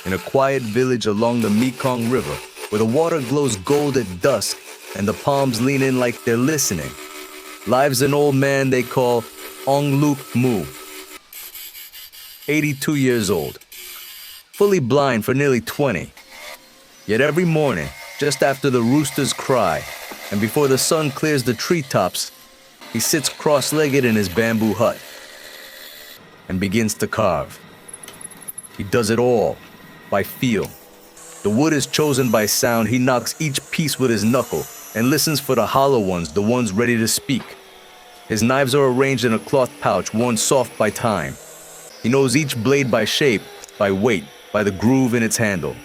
in a quiet village along the Mekong River, where the water glows gold at dusk and the palms lean in like they're listening, lives an old man they call Angluk, 82 years old, fully blind for nearly 20. Yet every morning, just after the roosters cry and before the sun clears the treetops, he sits cross-legged in his bamboo hut and begins to carve. He does it all by feel. The wood is chosen by sound. He knocks each piece with his knuckle and listens for the hollow ones, the ones ready to speak. His knives are arranged in a cloth pouch worn soft by time. He knows each blade by shape, by weight, by the groove in its handle.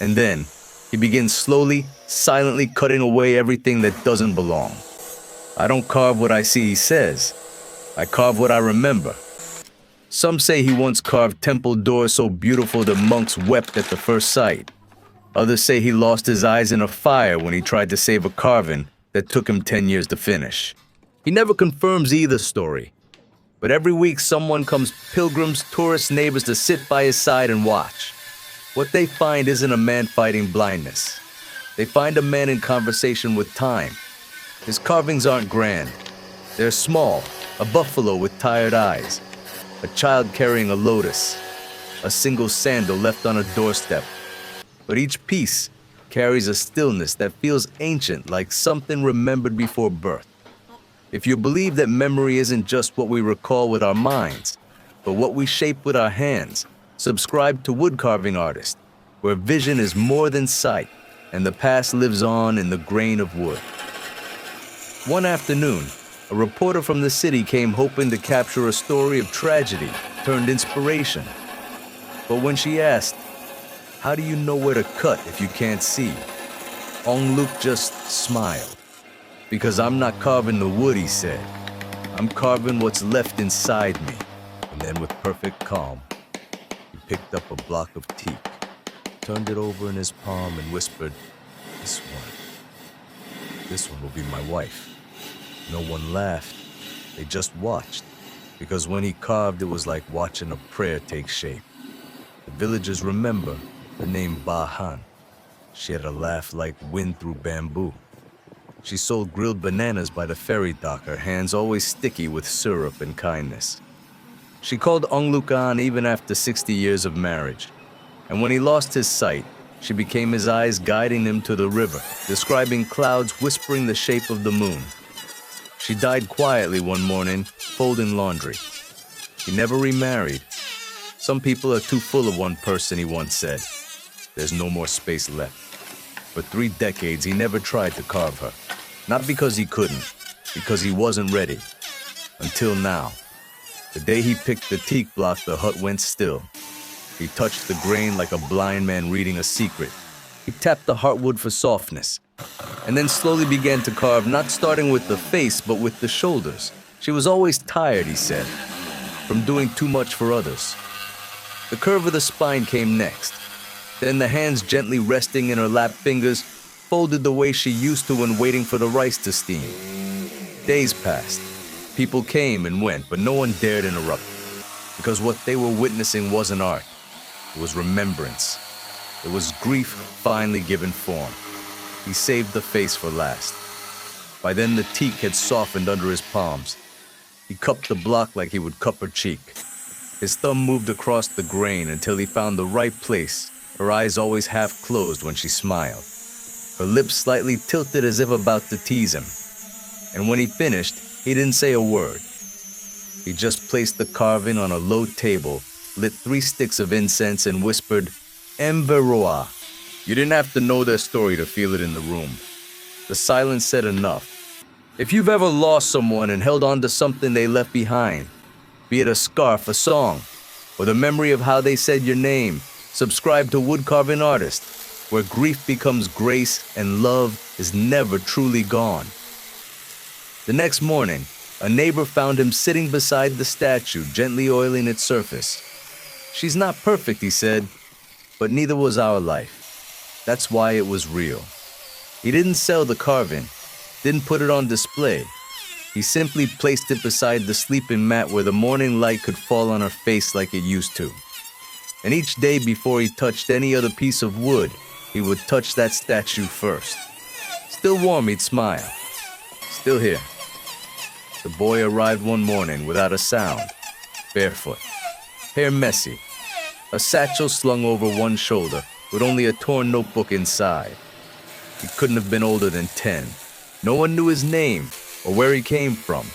And then he begins slowly, silently cutting away everything that doesn't belong. I don't carve what I see, he says. I carve what I remember. Some say he once carved temple doors so beautiful the monks wept at the first sight. Others say he lost his eyes in a fire when he tried to save a carving that took him 10 years to finish. He never confirms either story. But every week someone comes, pilgrims, tourists, neighbors, to sit by his side and watch. What they find isn't a man fighting blindness. They find a man in conversation with time. His carvings aren't grand. They're small, a buffalo with tired eyes, a child carrying a lotus, a single sandal left on a doorstep. But each piece carries a stillness that feels ancient, like something remembered before birth. If you believe that memory isn't just what we recall with our minds, but what we shape with our hands, subscribe to Wood Carving Artist, where vision is more than sight, and the past lives on in the grain of wood. One afternoon, a reporter from the city came hoping to capture a story of tragedy turned inspiration. But when she asked, "How do you know where to cut if you can't see?" Angluk just smiled. "Because I'm not carving the wood," he said. "I'm carving what's left inside me." And then with perfect calm, he picked up a block of teak, turned it over in his palm and whispered, This one will be my wife." No one laughed. They just watched, because when he carved, it was like watching a prayer take shape. The villagers remember the name Bahan. She had a laugh like wind through bamboo. She sold grilled bananas by the ferry dock, her hands always sticky with syrup and kindness. She called Angluk on even after 60 years of marriage. And when he lost his sight, she became his eyes, guiding him to the river, describing clouds whispering the shape of the moon. She died quietly one morning, folding laundry. He never remarried. Some people are too full of one person, he once said. There's no more space left. For 3 decades, he never tried to carve her. Not because he couldn't, because he wasn't ready. Until now. The day he picked the teak block, the hut went still. He touched the grain like a blind man reading a secret. He tapped the heartwood for softness, and then slowly began to carve, not starting with the face, but with the shoulders. She was always tired, he said, from doing too much for others. The curve of the spine came next. Then the hands gently resting in her lap fingers, folded the way she used to when waiting for the rice to steam. Days passed. People came and went, but no one dared interrupt, because what they were witnessing wasn't art. It was remembrance. It was grief finally given form. He saved the face for last. By then the teak had softened under his palms. He cupped the block like he would cup her cheek. His thumb moved across the grain until he found the right place, her eyes always half closed when she smiled. Her lips slightly tilted as if about to tease him. And when he finished, he didn't say a word. He just placed the carving on a low table, lit 3 sticks of incense, and whispered, Mveroa. You didn't have to know their story to feel it in the room. The silence said enough. If you've ever lost someone and held on to something they left behind, be it a scarf, a song, or the memory of how they said your name, subscribe to Wood Carving Artist, where grief becomes grace and love is never truly gone. The next morning, a neighbor found him sitting beside the statue, gently oiling its surface. She's not perfect, he said, but neither was our life. That's why it was real. He didn't sell the carving, didn't put it on display. He simply placed it beside the sleeping mat where the morning light could fall on her face like it used to. And each day before he touched any other piece of wood, he would touch that statue first. Still warm, he'd smile. Still here. The boy arrived one morning without a sound, barefoot, hair messy, a satchel slung over one shoulder with only a torn notebook inside. He couldn't have been older than 10. No one knew his name or where he came from.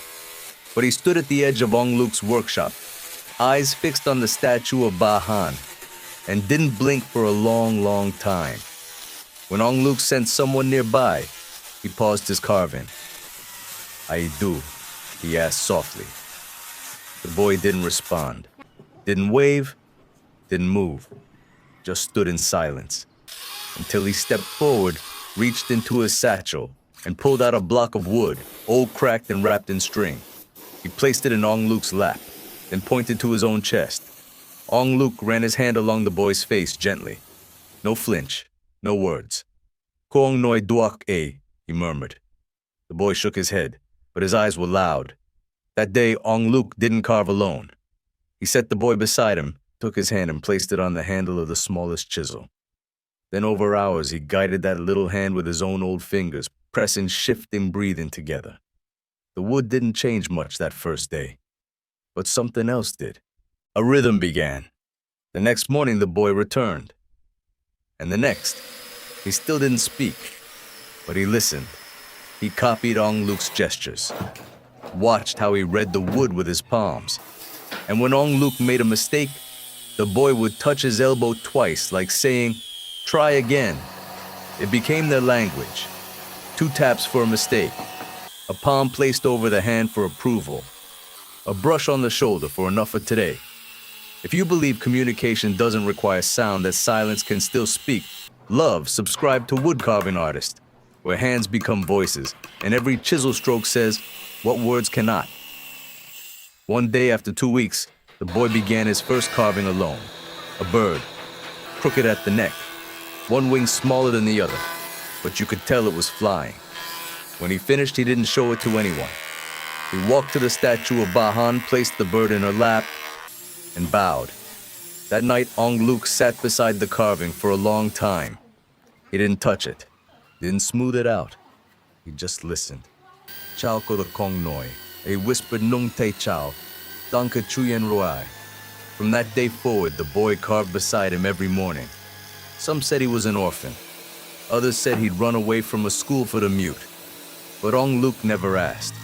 But he stood at the edge of Angluk's workshop, eyes fixed on the statue of Bahan, and didn't blink for a long, long time. When Angluk sent someone nearby, he paused his carving. "I do," he asked softly. The boy didn't respond, didn't wave, didn't move, just stood in silence until he stepped forward, reached into his satchel, and pulled out a block of wood, old, cracked, and wrapped in string. He placed it in Angluk's lap, then pointed to his own chest. Angluk ran his hand along the boy's face gently. No flinch, no words. "Kongoi duak e," he murmured. The boy shook his head, but his eyes were loud. That day, Angluk didn't carve alone. He set the boy beside him, took his hand and placed it on the handle of the smallest chisel. Then over hours, he guided that little hand with his own old fingers, pressing, shifting, breathing together. The wood didn't change much that first day, but something else did. A rhythm began. The next morning, the boy returned. And the next, he still didn't speak, but he listened. He copied Angluk's gestures, watched how he read the wood with his palms. And when Angluk made a mistake, the boy would touch his elbow twice, like saying, "Try again." It became their language. 2 taps for a mistake, a palm placed over the hand for approval, a brush on the shoulder for enough for today. If you believe communication doesn't require sound, that silence can still speak, love, subscribe to Woodcarving Artist, where hands become voices, and every chisel stroke says what words cannot. One day after 2 weeks, the boy began his first carving alone. A bird, crooked at the neck, one wing smaller than the other, but you could tell it was flying. When he finished, he didn't show it to anyone. He walked to the statue of Bahan, placed the bird in her lap, and bowed. That night, Angluk sat beside the carving for a long time. He didn't touch it, didn't smooth it out. He just listened. "Chao ko the Kongoi," he whispered, "Nung te chao, danke chuyen ruai." From that day forward, the boy carved beside him every morning. Some said he was an orphan. Others said he'd run away from a school for the mute. But Angluk never asked.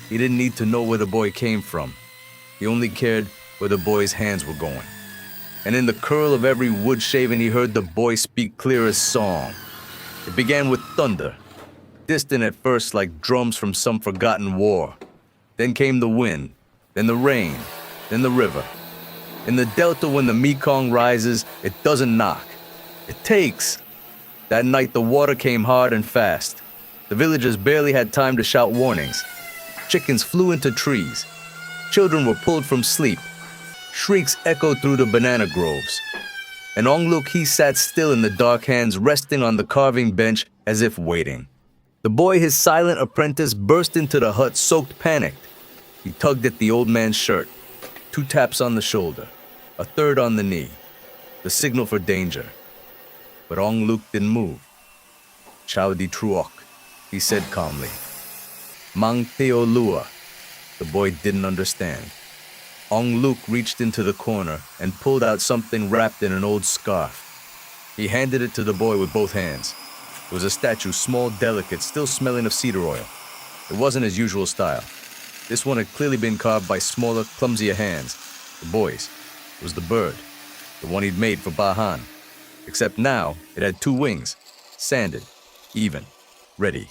He didn't need to know where the boy came from. He only cared where the boy's hands were going. And in the curl of every wood shaving, he heard the boy speak clear as song. It began with thunder, distant at first like drums from some forgotten war. Then came the wind, then the rain, then the river. In the delta, when the Mekong rises, it doesn't knock. It takes. That night, the water came hard and fast. The villagers barely had time to shout warnings. Chickens flew into trees. Children were pulled from sleep. Shrieks echoed through the banana groves. And Angluk, he sat still in the dark, hands resting on the carving bench as if waiting. The boy, his silent apprentice, burst into the hut, soaked, panicked. He tugged at the old man's shirt. 2 taps on the shoulder, a third on the knee, the signal for danger. But Angluk didn't move. "Chao di truok," he said calmly. "Mang teo lua." The boy didn't understand. Angluk reached into the corner and pulled out something wrapped in an old scarf. He handed it to the boy with both hands. It was a statue, small, delicate, still smelling of cedar oil. It wasn't his usual style. This one had clearly been carved by smaller, clumsier hands. The boy's. It was the bird, the one he'd made for Bahan. Except now, it had 2 wings, sanded, even, ready.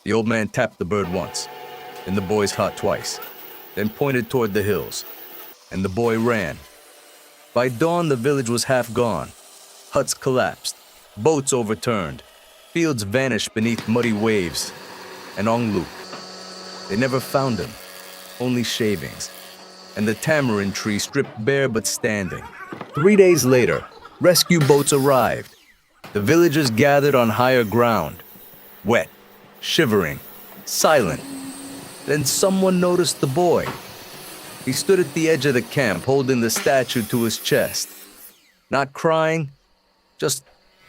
The old man tapped the bird once, then the boy's heart twice, then pointed toward the hills, and the boy ran. By dawn, the village was half gone. Huts collapsed, boats overturned, fields vanished beneath muddy waves. And Angluk, they never found him, only shavings, and the tamarind tree stripped bare but standing. 3 days later, rescue boats arrived. The villagers gathered on higher ground, wet, shivering, silent. Then someone noticed the boy. He stood at the edge of the camp, holding the statue to his chest. Not crying, just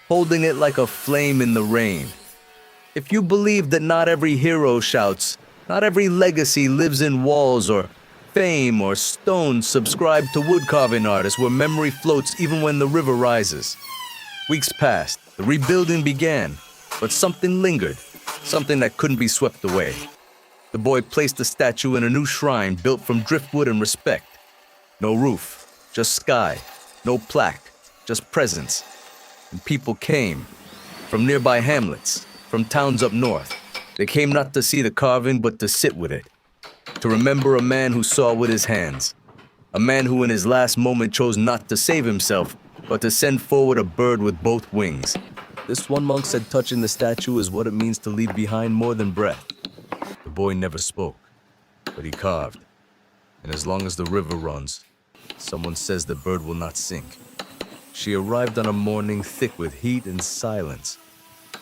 holding it like a flame in the rain. If you believe that not every hero shouts, not every legacy lives in walls or fame or stone, subscribe to woodcarving artists where memory floats even when the river rises. Weeks passed, the rebuilding began, but something lingered, something that couldn't be swept away. The boy placed the statue in a new shrine built from driftwood and respect. No roof, just sky, no plaque, just presence. And people came from nearby hamlets, from towns up north. They came not to see the carving, but to sit with it, to remember a man who saw with his hands, a man who in his last moment chose not to save himself, but to send forward a bird with both wings. This one monk said touching the statue is what it means to leave behind more than breath. The boy never spoke, but he carved. And as long as the river runs, someone says the bird will not sink. She arrived on a morning thick with heat and silence,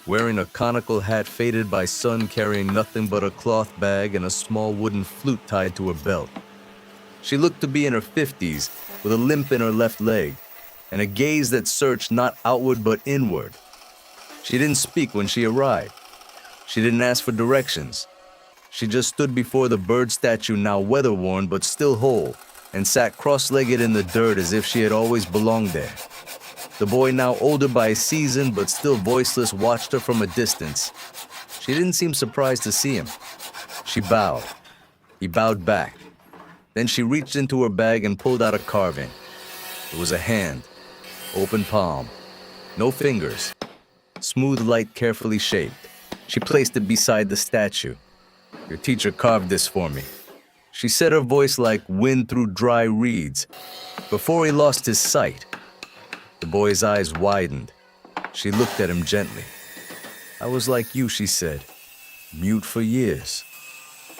wearing a conical hat faded by sun, carrying nothing but a cloth bag and a small wooden flute tied to her belt. She looked to be in her 50s, with a limp in her left leg, and a gaze that searched not outward but inward. She didn't speak when she arrived. She didn't ask for directions. She just stood before the bird statue, now weather-worn but still whole, and sat cross-legged in the dirt as if she had always belonged there. The boy, now older by season but still voiceless, watched her from a distance. She didn't seem surprised to see him. She bowed. He bowed back. Then she reached into her bag and pulled out a carving. It was a hand, open palm, no fingers, smooth, light, carefully shaped. She placed it beside the statue. "Your teacher carved this for me," she said, her voice like wind through dry reeds. Before he lost his sight, the boy's eyes widened. She looked at him gently. "I was like you," she said, "mute for years.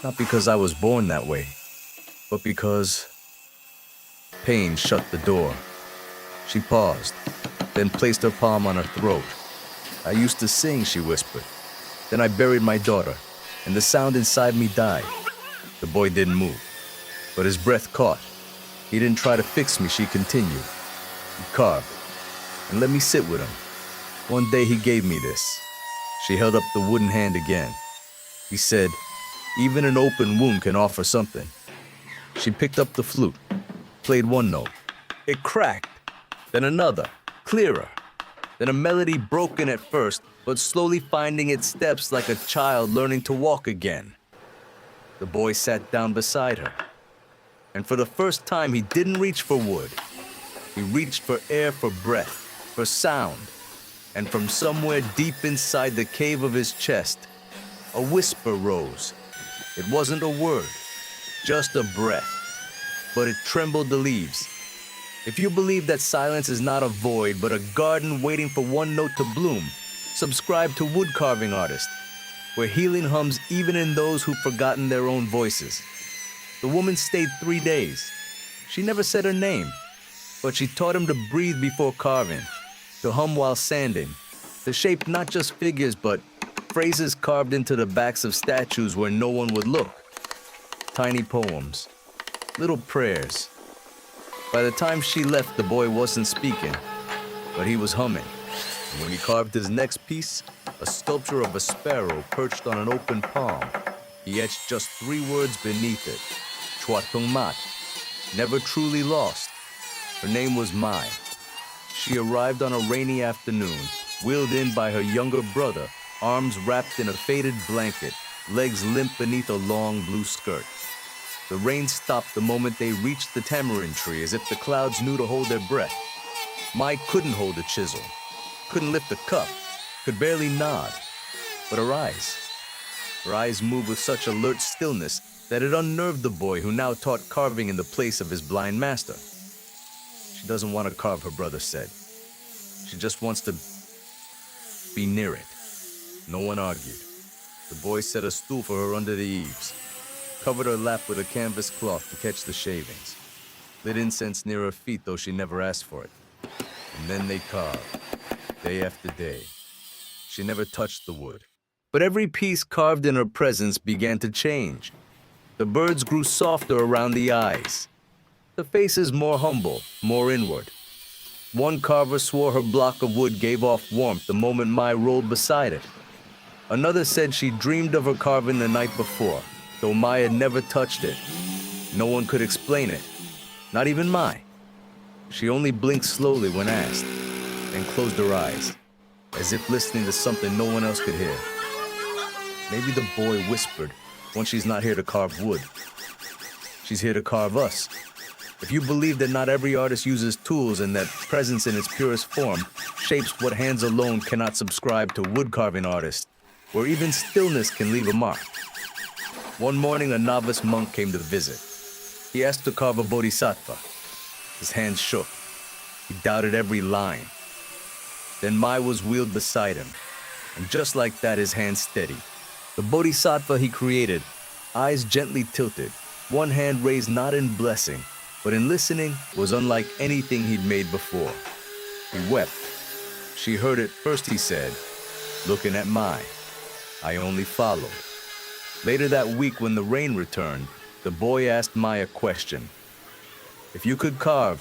Not because I was born that way, but because..." Pain shut the door. She paused, then placed her palm on her throat. "I used to sing," she whispered. "Then I buried my daughter, and the sound inside me died." The boy didn't move, but his breath caught. He didn't try to fix me, she continued. He carved, and let me sit with him. One day he gave me this. She held up the wooden hand again. He said, "Even an open wound can offer something." She picked up the flute, played one note. It cracked, then another, clearer. Then a melody broken at first, but slowly finding its steps like a child learning to walk again. The boy sat down beside her. And for the first time, he didn't reach for wood. He reached for air, for breath, for sound. And from somewhere deep inside the cave of his chest, a whisper rose. It wasn't a word, just a breath. But it trembled the leaves. If you believe that silence is not a void, but a garden waiting for one note to bloom, subscribe to Woodcarving Artist, where healing hums even in those who've forgotten their own voices. The woman stayed 3 days. She never said her name, but she taught him to breathe before carving, to hum while sanding, to shape not just figures, but phrases carved into the backs of statues where no one would look. Tiny poems, little prayers. By the time she left, the boy wasn't speaking, but he was humming. And when he carved his next piece, a sculpture of a sparrow perched on an open palm, he etched just 3 words beneath it. Chua Tung Mat, never truly lost. Her name was Mai. She arrived on a rainy afternoon, wheeled in by her younger brother, arms wrapped in a faded blanket, legs limp beneath a long blue skirt. The rain stopped the moment they reached the tamarind tree, as if the clouds knew to hold their breath. Mai couldn't hold a chisel, couldn't lift a cup, could barely nod. But her eyes moved with such alert stillness that it unnerved the boy, who now taught carving in the place of his blind master. She doesn't want to carve, her brother said. She just wants to be near it. No one argued. The boy set a stool for her under the eaves, covered her lap with a canvas cloth to catch the shavings, lit incense near her feet, though she never asked for it. And then they carved, day after day. She never touched the wood. But every piece carved in her presence began to change. The birds grew softer around the eyes, the faces more humble, more inward. One carver swore her block of wood gave off warmth the moment Mai rolled beside it. Another said she dreamed of her carving the night before, though Mai had never touched it. No one could explain it, not even Mai. She only blinked slowly when asked, then closed her eyes, as if listening to something no one else could hear. Maybe the boy whispered, "Once she's not here to carve wood. She's here to carve us." If you believe that not every artist uses tools and that presence in its purest form shapes what hands alone cannot subscribe to wood-carving artists, where even stillness can leave a mark. One morning, a novice monk came to visit. He asked to carve a bodhicattva. His hands shook. He doubted every line. Then Mai was wheeled beside him, and just like that, his hands steadied. The bodhisattva he created, eyes gently tilted, one hand raised not in blessing, but in listening, was unlike anything he'd made before. He wept. She heard it first, he said, looking at Mai. I only followed. Later that week, when the rain returned, the boy asked Mai a question. If you could carve,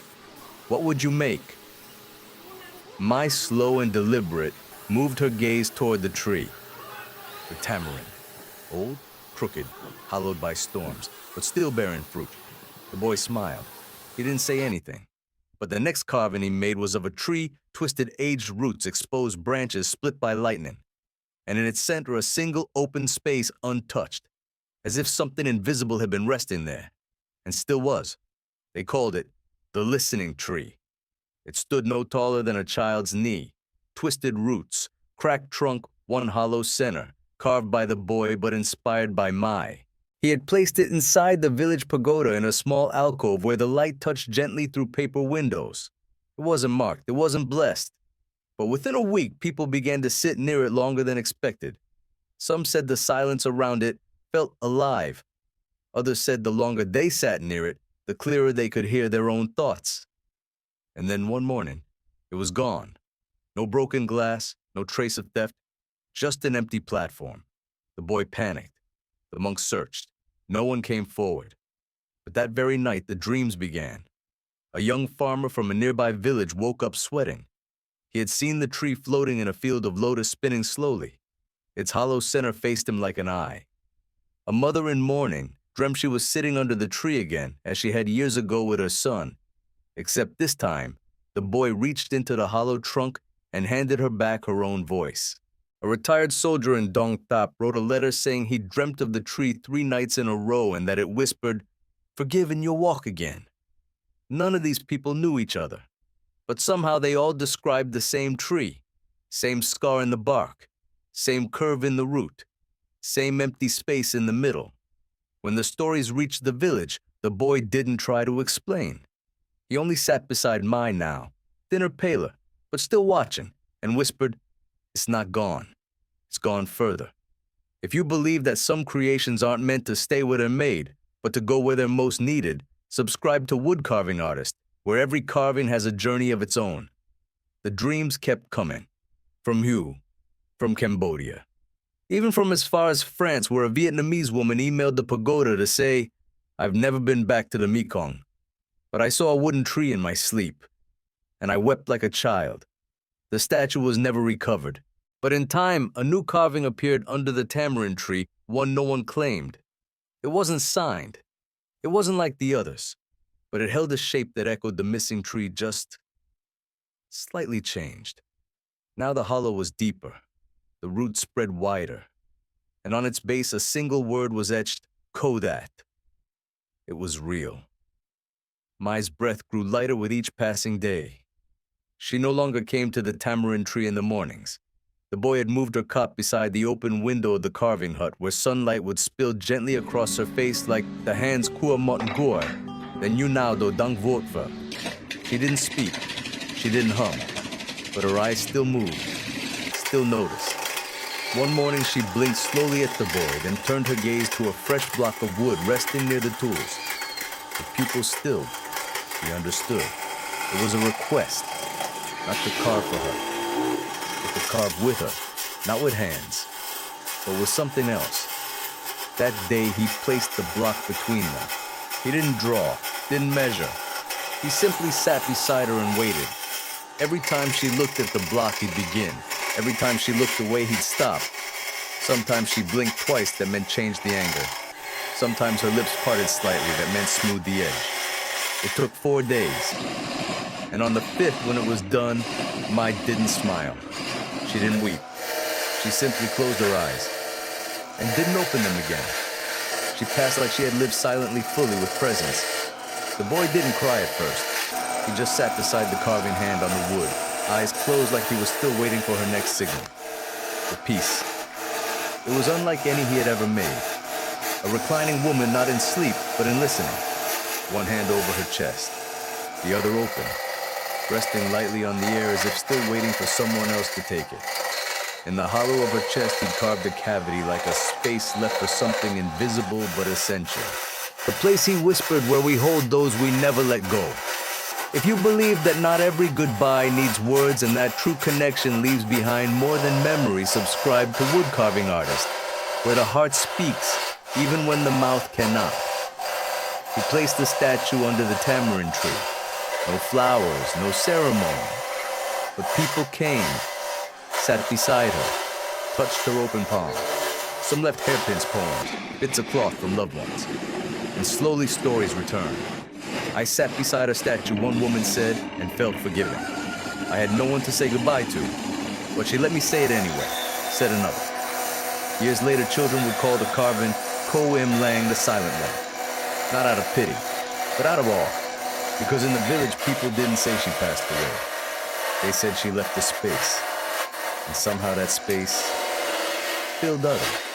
what would you make? Mai, slow and deliberate, moved her gaze toward the tree. The tamarind. Old, crooked, hollowed by storms, but still bearing fruit. The boy smiled. He didn't say anything. But the next carving he made was of a tree, twisted aged roots, exposed branches split by lightning, and in its center a single open space untouched, as if something invisible had been resting there, and still was. They called it the listening tree. It stood no taller than a child's knee, twisted roots, cracked trunk, one hollow center, carved by the boy but inspired by Mai. He had placed it inside the village pagoda in a small alcove where the light touched gently through paper windows. It wasn't marked, it wasn't blessed. But within a week, people began to sit near it longer than expected. Some said the silence around it felt alive. Others said the longer they sat near it, the clearer they could hear their own thoughts. And then one morning, it was gone. No broken glass, no trace of theft, just an empty platform. The boy panicked. The monk searched. No one came forward. But that very night, the dreams began. A young farmer from a nearby village woke up sweating. He had seen the tree floating in a field of lotus spinning slowly. Its hollow center faced him like an eye. A mother in mourning dreamt she was sitting under the tree again, as she had years ago with her son. Except this time, the boy reached into the hollow trunk and handed her back her own voice. A retired soldier in Dong Thap wrote a letter saying he dreamt of the tree 3 nights in a row and that it whispered, "Forgive and you'll walk again." None of these people knew each other, but somehow they all described the same tree, same scar in the bark, same curve in the root, same empty space in the middle. When the stories reached the village, the boy didn't try to explain. He only sat beside Mai now, thinner, paler, but still watching, and whispered, "It's not gone. It's gone further." If you believe that some creations aren't meant to stay where they're made, but to go where they're most needed, subscribe to Wood Carving Artist, where every carving has a journey of its own. The dreams kept coming. From Hugh, from Cambodia, even from as far as France, where a Vietnamese woman emailed the pagoda to say, "I've never been back to the Mekong, but I saw a wooden tree in my sleep, and I wept like a child." The statue was never recovered, but in time, a new carving appeared under the tamarind tree, one no one claimed. It wasn't signed. It wasn't like the others, but it held a shape that echoed the missing tree, just slightly changed. Now the hollow was deeper, the roots spread wider, and on its base a single word was etched, Kodat. It was real. Mai's breath grew lighter with each passing day. She no longer came to the tamarind tree in the mornings. The boy had moved her cot beside the open window of the carving hut, where sunlight would spill gently across her face like the hands kua motngor, then you now do dang votva. She didn't speak, she didn't hum, but her eyes still moved, still noticed. One morning she blinked slowly at the boy, then turned her gaze to a fresh block of wood resting near the tools. The pupil stilled. He understood. It was a request. Not to carve for her, but to carve with her, not with hands, but with something else. That day, he placed the block between them. He didn't draw, didn't measure. He simply sat beside her and waited. Every time she looked at the block, he'd begin. Every time she looked away, he'd stop. Sometimes she blinked twice, that meant change the anger. Sometimes her lips parted slightly, that meant smooth the edge. It took 4 days. And on the 5th, when it was done, Mai didn't smile. She didn't weep. She simply closed her eyes and didn't open them again. She passed like she had lived silently, fully, with presence. The boy didn't cry at first. He just sat beside the carving hand on the wood, eyes closed like he was still waiting for her next signal. The peace. It was unlike any he had ever made. A reclining woman, not in sleep, but in listening. One hand over her chest, the other open, resting lightly on the air as if still waiting for someone else to take it. In the hollow of her chest, he'd carved a cavity like a space left for something invisible but essential. The place, he whispered, where we hold those we never let go. If you believe that not every goodbye needs words and that true connection leaves behind more than memory, subscribe to Wood Carving Artist, where the heart speaks, even when the mouth cannot. He placed the statue under the tamarind tree. No flowers, no ceremony. But people came, sat beside her, touched her open palm. Some left hairpins, poems, bits of cloth from loved ones. And slowly stories returned. I sat beside her statue, one woman said, and felt forgiven. I had no one to say goodbye to, but she let me say it anyway, said another. Years later, children would call the carving Kongoi Lang, the silent one. Not out of pity, but out of awe. Because in the village, people didn't say she passed away. They said she left a space. And somehow that space filled others.